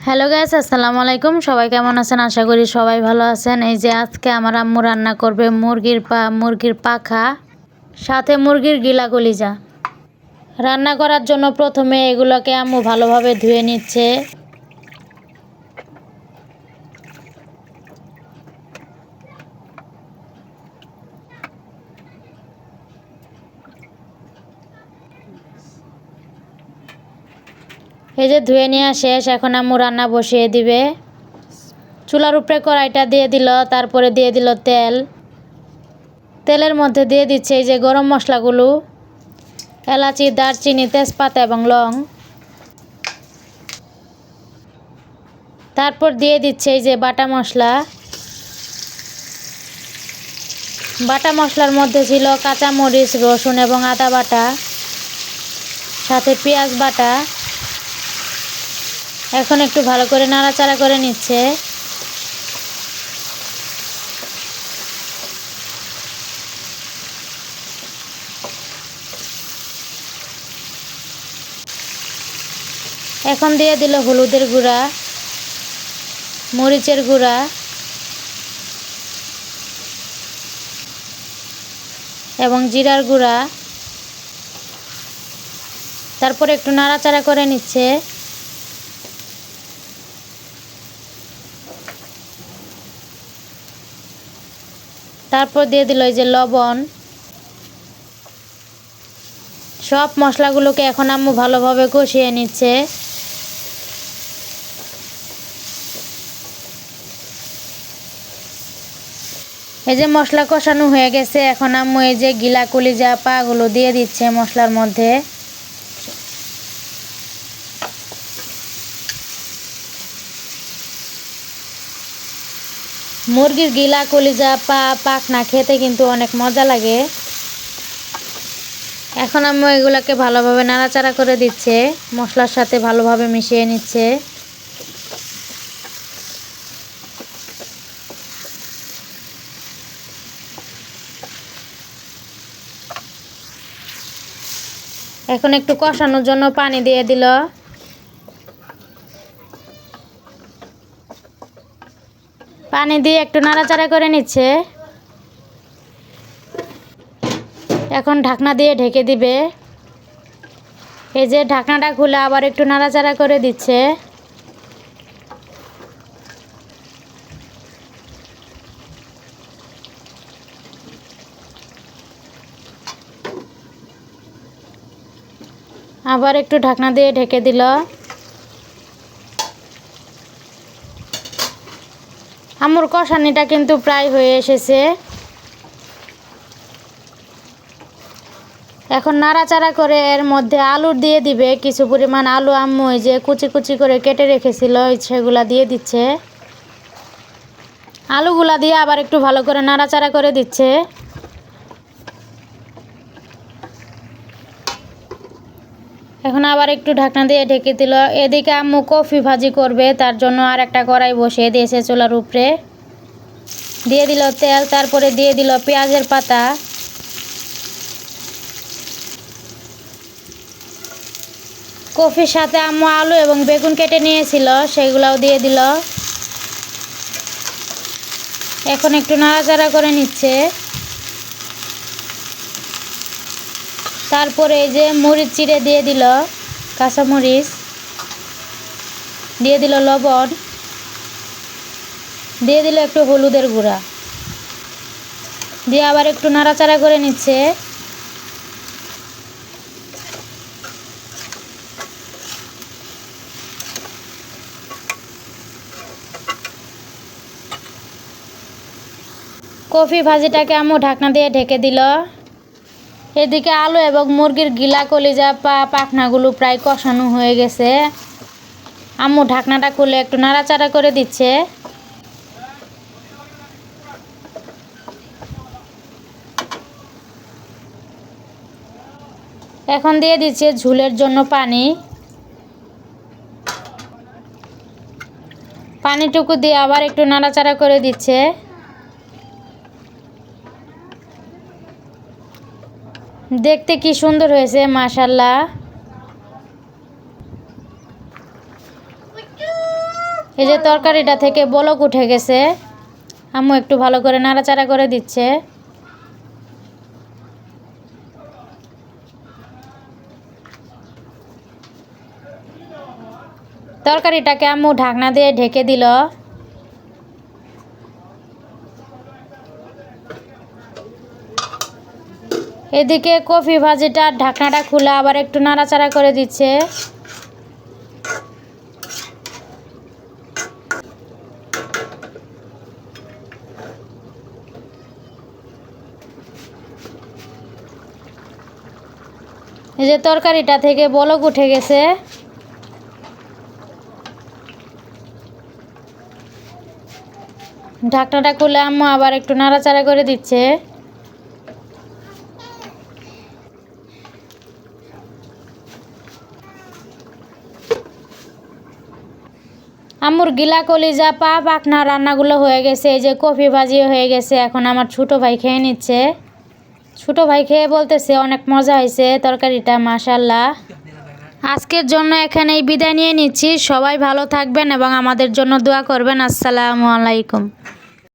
Hello guys, আসসালামু আলাইকুম। সবাই কেমন আছেন? আশা করি সবাই ভালো আছেন। এই যে আজকে আমার আম্মু রান্না করবে মুরগির পাখা, সাথে মুরগির গিলা কলিজা। রান্না করার জন্য প্রথমে এগুলোকে আম্মু ভালোভাবে ধুয়ে নিচ্ছে। এই যে ধুয়ে নেওয়া শেষ, এখন আম্মু রান্না বসিয়ে দিবে। চুলার উপরে কড়াইটা দিয়ে দিল, তারপরে দিয়ে দিল তেল। তেলের মধ্যে দিয়ে দিচ্ছে এই যে গরম মশলাগুলো, এলাচি, দারচিনি, তেজপাতা এবং লং। তারপর দিয়ে দিচ্ছে এই যে বাটা মশলা। বাটা মশলার মধ্যে ছিল কাঁচামরিচ, রসুন এবং আদা বাটা, সাথে পেঁয়াজ বাটা। এখন একটু ভালো করে নাড়াচাড়া করে নিচ্ছে। এখন দিয়ে দিল হলুদের গুঁড়া, মরিচের গুঁড়া, এবং জিরার গুঁড়া। তারপর একটু নাড়াচাড়া করে নিচ্ছে। তারপর দিয়ে দিল এই যে লবণ। সব মশলাগুলোকে এখন আম্মু ভালোভাবে কষিয়ে নিচ্ছে। এই যে মশলা কষানো হয়ে গেছে, এখন আম্মু এই যে গিলা কলিজা পাগুলো দিয়ে দিচ্ছে মশলার মধ্যে। মুরগির গিলা কলিজা পাখনা খেতে কিন্তু অনেক মজা লাগে। এখন আম্মু এগুলাকে ভালোভাবে নাড়াচাড়া করে দিচ্ছে, মশলার সাথে ভালোভাবে মিশিয়ে নিচ্ছে। এখন একটু কষানোর জন্য পানি দিয়ে দিল। পানি দিয়ে একটু নাড়াচাড়া করে নিচ্ছে। এখন ঢাকনা দিয়ে ঢেকে দিবে। এই যে ঢাকনাটা খুলে আবার একটু নাড়াচাড়া করে দিচ্ছে। আবার একটু ঢাকনা দিয়ে ঢেকে দিল। আম্মুর কষানিটা কিন্তু প্রায় হয়ে এসেছে। এখন নাড়াচাড়া করে এর মধ্যে আলু দিয়ে দিবে। কিছু পরিমাণ আলু আম্মু এই যে কুচি কুচি করে কেটে রেখেছিল, সেগুলা দিয়ে দিচ্ছে। আলুগুলা দিয়ে আবার একটু ভালো করে নাড়াচাড়া করে দিচ্ছে। এখন আবার একটু ঢাকনা দিয়ে ঢেকে দিল। এদিকে আম্মু কফি ভাজি করবে, তার জন্য আর একটা কড়াই বসিয়ে দিয়েছে চুলার উপরে। দিয়ে দিল তেল, তারপরে দিয়ে দিল পেঁয়াজের পাতা। কফির সাথে আম্মু আলু এবং বেগুন কেটে নিয়েছিল, সেগুলোও দিয়ে দিল। এখন একটু নাড়াচাড়া করে নিচ্ছে। তারপরে এই যে মরিচ চিড়ে দিয়ে দিল, কাঁচামরিচ দিয়ে দিল, লবণ দিয়ে দিল, একটু হলুদের গুঁড়া দিয়ে আবার একটু নাড়াচাড়া করে নিচ্ছে। কফি ভাজিটাকে আম্মু ঢাকনা দিয়ে ঢেকে দিল। এদিকে আলু এবং মুরগির গিলা কলিজা পাখনাগুলো প্রায় কষানো হয়ে গেছে। আম্মু ঢাকনাটা খুলে একটু নাড়াচাড়া করে দিচ্ছে। এখন দিয়ে দিচ্ছে ঝোলের জন্য পানি। পানিটুকু দিয়ে আবার একটু নাড়াচাড়া করে দিচ্ছে। দেখতে কি সুন্দর হয়েছে, মাশাআল্লাহ। এই যে তরকারিটা থেকে বলক উঠে গেছে, আম্মু একটু ভালো করে নাড়াচাড়া করে দিচ্ছে। তরকারিটাকে আম্মু ঢাকনা দিয়ে ঢেকে দিল। এদিকে কফি ভাজিটার ঢাকনাটা খুলে আবার একটু নাড়াচাড়া করে দিচ্ছে। এই যে তরকারিটা থেকে বলক উঠে গেছে। ঢাকনাটা খুলে আম্মু আবার একটু নাড়াচাড়া করে দিচ্ছে। আম্মুর গিলা কলিজা পা পাখনা রান্নাগুলো হয়ে গেছে। এই যে কফি ভাজিও হয়ে গেছে। এখন আমার ছোটো ভাই খেয়ে নিচ্ছে। ছোটো ভাই খেয়ে বলতেছে অনেক মজা হয়েছে তরকারিটা, মাশাআল্লাহ। আজকের জন্য এখানেই বিদায় নিয়ে নিচ্ছি। সবাই ভালো থাকবেন এবং আমাদের জন্য দোয়া করবেন। আসসালামু আলাইকুম।